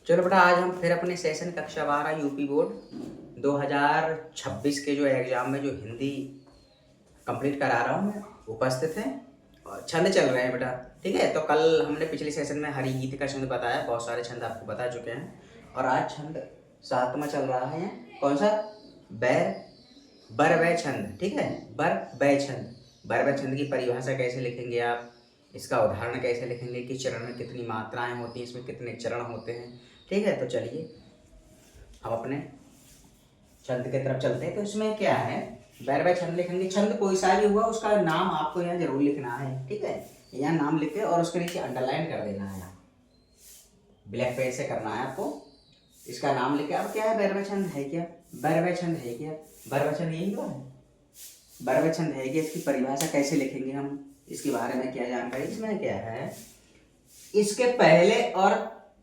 चलो बेटा, आज हम फिर अपने सेशन कक्षा 12 यूपी बोर्ड 2026 के जो एग्ज़ाम में जो हिंदी कंप्लीट करा रहा हूँ मैं, उपस्थित है। और छंद चल रहे हैं बेटा, ठीक है। तो कल हमने पिछले सेशन में हरि गीत का छंद बताया, बहुत सारे छंद आपको बता चुके हैं। और आज छंद 7वां चल रहा है। कौन सा? बैर बर वै छंद, ठीक है। बर वै छंद। बर वै छंद की परिभाषा कैसे लिखेंगे आप, इसका उदाहरण कैसे लिखेंगे कि चरण में कितनी मात्राएं होती हैं, इसमें कितने चरण होते हैं, ठीक है। तो चलिए हम अपने छंद की तरफ चलते हैं। तो इसमें क्या है, बैर वै छंद लिखेंगे। छंद कोई सा भी हुआ उसका नाम आपको यहाँ जरूर लिखना है, ठीक है। यहाँ नाम लिख के और उसके नीचे अंडरलाइन कर देना है, ब्लैक पेन से करना है आपको। इसका नाम लिख के, अब क्या है, बैर वै छंद है क्या, बैर वै छंद है क्या, बैर वै छंद यही तो है। बैर वै छंद है क्या, इसकी परिभाषा कैसे लिखेंगे हम, इसके बारे में क्या जानकारी। इसमें क्या है, इसके पहले और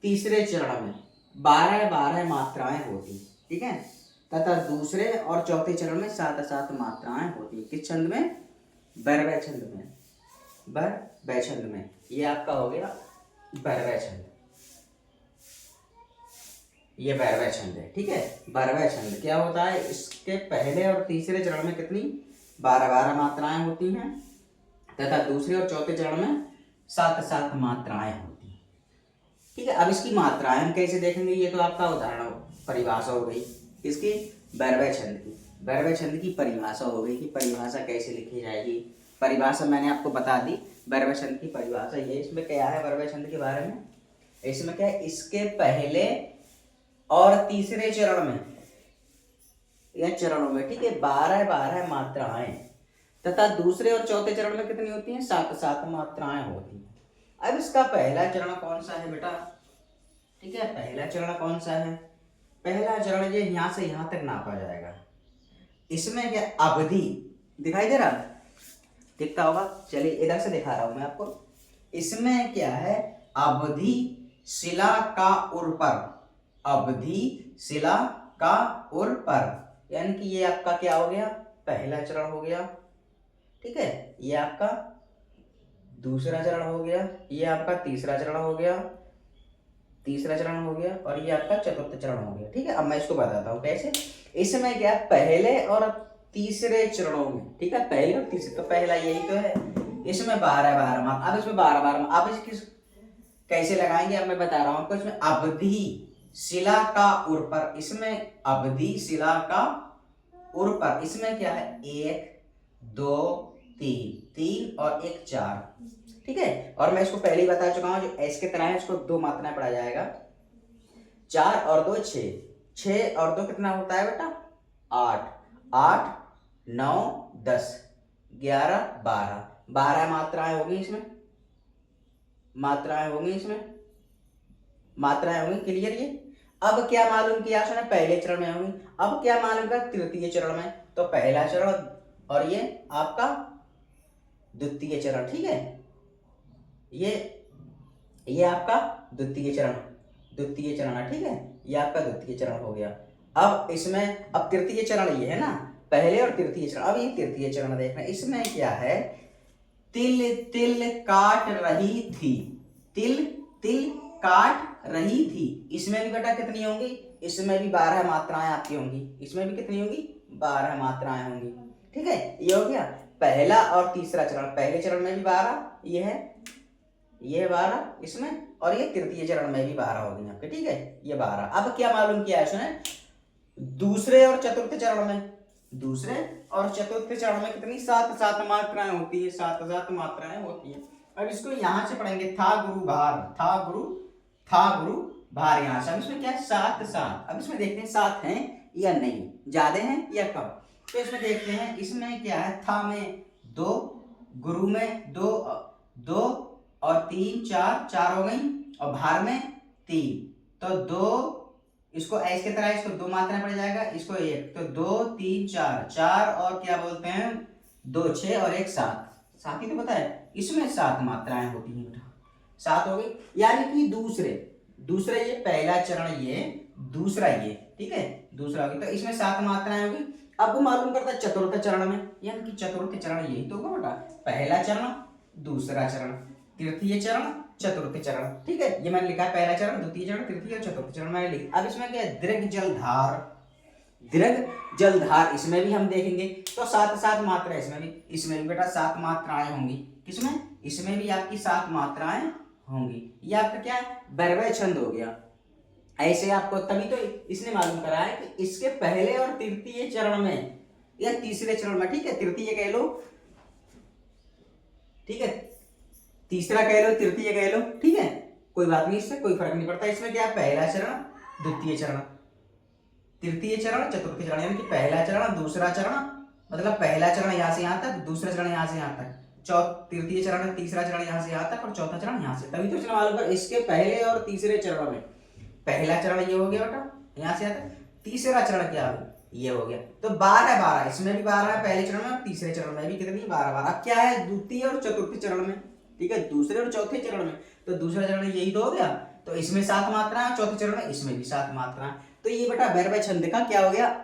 तीसरे चरण में 12-12 मात्राएं होती, ठीक है। तथा दूसरे और चौथे चरण में 7-7 मात्राएं होती। किस छंद में? बर वै छंद में। बर वै छंद में ये आपका हो गया बर वै छंद। ये बर वै छंद है, ठीक है। बर वै छंद क्या होता है, इसके पहले और तीसरे चरण में कितनी 12-12 मात्राएं होती हैं तथा दूसरे और चौथे चरण में 7-7 मात्राएं होती हैं, ठीक है। अब इसकी मात्राएं हम कैसे देखेंगे, ये तो आपका उदाहरण परिभाषा हो गई। इसकी बैर वै छंद की, बैर वै छंद की परिभाषा हो गई कि परिभाषा कैसे लिखी जाएगी। परिभाषा मैंने आपको बता दी, बैर वै छंद की परिभाषा ये। इसमें क्या है बैर वै छंद के बारे में, इसमें क्या है, इसके पहले और तीसरे चरण में या चरणों में, ठीक है, 12-12 मात्राएं तथा दूसरे और चौथे चरण में कितनी होती हैं, 7-7 मात्राएं होती हैं। अब इसका पहला चरण कौन सा है बेटा, ठीक है। पहला चरण कौन सा है, पहला चरण ये यहां से यहां तक नापा जाएगा। इसमें क्या अवधि दिखाई दे रहा, दिखता होगा, चलिए इधर से दिखा रहा हूं मैं आपको। इसमें क्या है, अवधि शिला का उर पर, अवधि शिला का उर पर, यानी कि ये आपका क्या हो गया, पहला चरण हो गया, ठीक है। ये आपका दूसरा चरण हो गया, ये आपका तीसरा चरण हो गया, तीसरा चरण हो गया, और ये आपका चतुर्थ चरण हो गया, ठीक है। अब मैं इसको बताता हूँ कैसे। इसमें क्या पहले और तीसरे चरणों में, ठीक है, पहले और तीसरे, तो पहला यही तो है। इसमें 12-12 मार्क, अब इसमें 12-12 अब इस किस कैसे लगाएंगे, अब मैं बता रहा हूँ आपको। इसमें अवधि शिला का उर पर, इसमें अवधि शिला का उर पर, इसमें क्या है 1 2 3, 3 और 1 4, ठीक है। और मैं इसको पहले ही बता चुका हूं, जो एस के तरह है इसको 2 मात्राएं पढ़ा जाएगा। 4 और 2 6, 6 और 2 कितना होता है बेटा 8, 8 9 10 11 12, 12 मात्राएं होगी इसमें, मात्राएं होंगी इसमें, मात्राएं होंगी, क्लियर ये। अब क्या मालूम किया उसने, पहले चरण में होंगी। अब क्या मालूम कर, तृतीय चरण में, तो पहला चरण और ये आपका द्वितीय चरण, ठीक है। ये आपका द्वितीय चरण, द्वितीय चरण है, ठीक है। ये आपका द्वितीय चरण हो गया। अब इसमें, अब तृतीय चरण ये है ना, पहले और तृतीय चरण। अब ये तृतीय चरण देखना, इसमें क्या है, तिल तिल काट रही थी, तिल तिल काट रही थी। इसमें भी बेटा कितनी होंगी, इसमें भी 12 मात्राएं आपकी होंगी, इसमें भी कितनी होंगी 12 मात्राएं होंगी, ठीक है। ये हो गया पहला और तीसरा चरण। पहले चरण में भी 12, ये है, ये 12 इसमें, और ये तृतीय चरण में भी 12 होगी आपके, ठीक है, ये 12। अब क्या मालूम किया है उसने, दूसरे और चतुर्थ चरण में, दूसरे और चतुर्थ चरण में कितनी 7-7 मात्राएं होती है, 7-7 मात्राएं होती है। अब इसको यहां से पढ़ेंगे, था गुरु भार, था गुरु, था गुरु भार, यहां से। अब इसमें क्या है 7-7। अब इसमें देखते हैं 7 हैं या नहीं, ज्यादा हैं या कम। तो इसमें देखते हैं, इसमें क्या है, था में 2, गुरु में 2, 2 और 3 4, 4 हो गई, और भार में 3, तो 2, इसको ऐसे की तरह इसको 2 मात्रा पड़ जाएगा, इसको 1, तो 2 3 4, 4 और क्या बोलते हैं 2 6 और 1 7, 7 ही तो पता है। इसमें 7 मात्राएं होती हैं बेटा, 7 हो गई। यानी कि दूसरे, दूसरा ये पहला चरण, ये दूसरा ये, ठीक है, दूसरा हो गया, तो इसमें 7 मात्राएं होगी। अब वो मालूम करता है चतुर्थ चरण में, यानी कि चतुर्थ चरण यही तो होगा बेटा, पहला चरण, दूसरा चरण, तृतीय चरण, चतुर्थ चरण। ठीक है, ये मैंने लिखा है पहला चरण, द्वितीय चरण, तृतीय और चतुर्थ चरण मैंने लिखा। अब इसमें क्या है, दीर्घ जलधार, दीर्घ जलधार इसमें भी हम देखेंगे। तो 7 मात्रा इसमें भी बेटा 7 मात्राएं होंगी। किसमें, इसमें भी आपकी 7 मात्राएं होंगी। ये आपका क्या है, वैरवय छंद हो गया। ऐसे आपको तभी तो इसने मालूम करा है कि इसके पहले और तृतीय चरण में या तीसरे चरण में, ठीक है, तृतीय कह लो, ठीक है, तीसरा कह लो, तृतीय कह लो, ठीक है, कोई बात नहीं, इससे कोई फर्क नहीं पड़ता। इसमें क्या, पहला चरण, द्वितीय चरण, तृतीय चरण, चतुर्थ चरण, यानी कि पहला चरण, दूसरा चरण, मतलब पहला चरण यहाँ से यहाँ तक, दूसरा चरण यहाँ से यहाँ तक, तृतीय चरण, तीसरा चरण यहाँ से यहाँ तक और चौथा चरण यहाँ से। तभी तो इसने मालूम कर इसके पहले और तीसरे चरण में, पहला चरण ये हो गया बेटा यहाँ से यहाँ तक, तीसरा चरण क्या हो, ये हो गया। तो 12 इसमें भी 12 है पहले चरण में और तीसरे चरण में भी कितनी, 12। अब क्या है, द्वितीय और चतुर्थ चरण में, ठीक है, दूसरे और चौथे चरण में, तो दूसरा चरण यही तो हो गया, तो इसमें 7 मात्रा है, चौथे चरण में इसमें भी 7 मात्रा है। तो ये बेटा वैरवय छंद का क्या हो गया,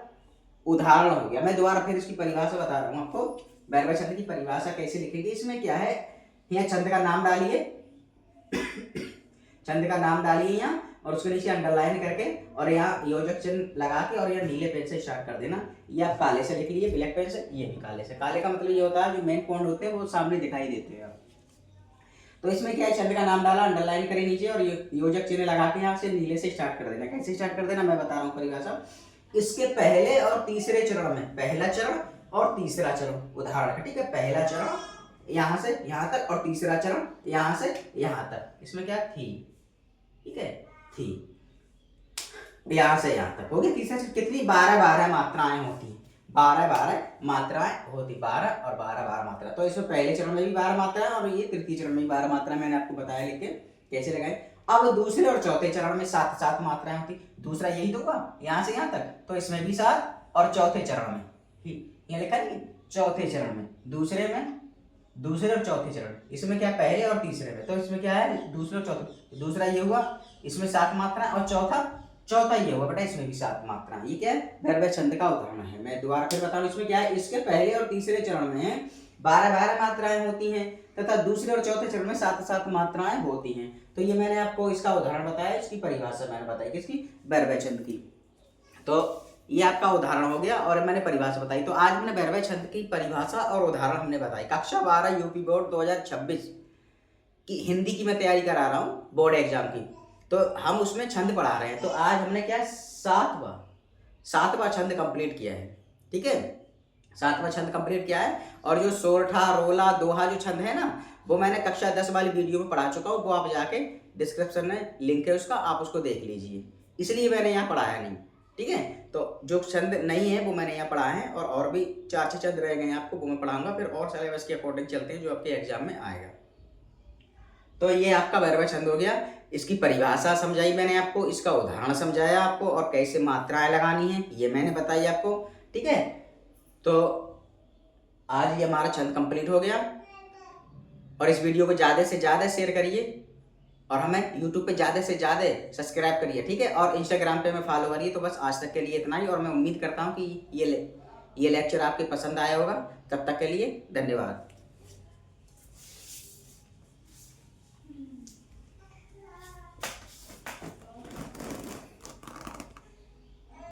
उदाहरण हो गया। मैं दोबारा फिर इसकी परिभाषा बता रहा हूँ आपको, वैरवय छंद की परिभाषा कैसे लिखेंगे। इसमें क्या है, यहाँ छंद का नाम डालिए, छंद का नाम डालिए यहाँ, और उसके नीचे अंडरलाइन करके और यहाँ योजक चिन्ह लगा के और यहाँ नीले पेन से स्टार्ट कर देना। ये आप काले से लिख लीजिए, ब्लैक पेन से, ये भी काले से। काले का मतलब ये होता है जो मेन पॉइंट होते हैं वो सामने दिखाई देते हैं। तो इसमें क्या है, छंद का नाम डाला, अंडरलाइन करें नीचे और योजक चिन्ह लगा के यहाँ से नीले से स्टार्ट कर देना। कैसे स्टार्ट कर देना मैं बता रहा हूँ परिभाषा। इसके पहले और तीसरे चरण में, पहला चरण और तीसरा चरण उदाहरण है, ठीक है, पहला चरण यहाँ से यहाँ तक और तीसरा चरण यहाँ से यहाँ तक। इसमें क्या थी, ठीक है, थी, यहाँ से यहाँ तक हो गया। तीसरा चरण कितनी, 12 मात्राएं होती, 12 मात्राएं होती, 12 और 12 मात्रा। तो इसमें पहले चरण में भी 12 मात्रा है और ये तृतीय चरण में भी 12 मात्रा, मैंने आपको बताया लिख के कैसे लगाए। अब दूसरे और चौथे चरण में 7 मात्राएं होती। दूसरा यही तो हुआ यहाँ से यहाँ तक, तो इसमें भी 7 और चौथे चरण में ये लिखा है, चौथे चरण में, दूसरे और चौथे चरण, इसमें क्या पहले और तीसरे में, तो इसमें क्या है, दूसरे और चौथे, दूसरा ये हुआ, इसमें 7 मात्रा और चौथा ये हुआ बेटा, इसमें भी 7 मात्रा। ये क्या है, वैरवय छंद का उदाहरण है। मैं दोबारा फिर बताऊं, इसमें क्या है, इसके पहले और तीसरे चरण में 12 मात्राएं होती हैं तथा दूसरे और चौथे चरण में 7 मात्राएं होती हैं। तो ये मैंने आपको इसका उदाहरण बताया, इसकी परिभाषा मैंने बताई किसकी, वैरवय छंद की। तो ये आपका उदाहरण हो गया और मैंने परिभाषा बताई। तो आज हमने वैरवय छंद की परिभाषा और उदाहरण हमने बताई। कक्षा 12 यूपी बोर्ड 2026 की हिंदी की मैं तैयारी करा रहा हूँ, बोर्ड एग्जाम की, तो हम उसमें छंद पढ़ा रहे हैं। तो आज हमने क्या, 7वां छंद कंप्लीट किया है, ठीक है, 7वां छंद कंप्लीट किया है। और जो सोरठा, रोला, दोहा जो छंद है ना, वो मैंने कक्षा 10 वाली वीडियो में पढ़ा चुका हूँ, वो आप जाके डिस्क्रिप्शन में लिंक है उसका, आप उसको देख लीजिए, इसलिए मैंने यहाँ पढ़ाया नहीं, ठीक है। तो जो छंद नहीं है वो मैंने यहाँ पढ़ाया है और भी 4-6 छंद रह गए हैं आपको, वो मैं पढ़ाऊंगा फिर, और सिलेबस के अकॉर्डिंग चलते हैं जो आपके एग्जाम में आएगा। तो ये आपका वैरवय छंद हो गया। इसकी परिभाषा समझाई मैंने आपको, इसका उदाहरण समझाया आपको, और कैसे मात्राएं लगानी है ये मैंने बताई आपको, ठीक है। तो आज ये हमारा छंद कंप्लीट हो गया। और इस वीडियो को ज़्यादा से ज़्यादा शेयर करिए और हमें यूट्यूब पे ज़्यादा से ज़्यादा सब्सक्राइब करिए, ठीक है। और इंस्टाग्राम पे मैं फॉलो करिए। तो बस आज तक के लिए इतना ही, और मैं उम्मीद करता हूँ कि ये लेक्चर आपके पसंद आया होगा। तब तक के लिए धन्यवाद।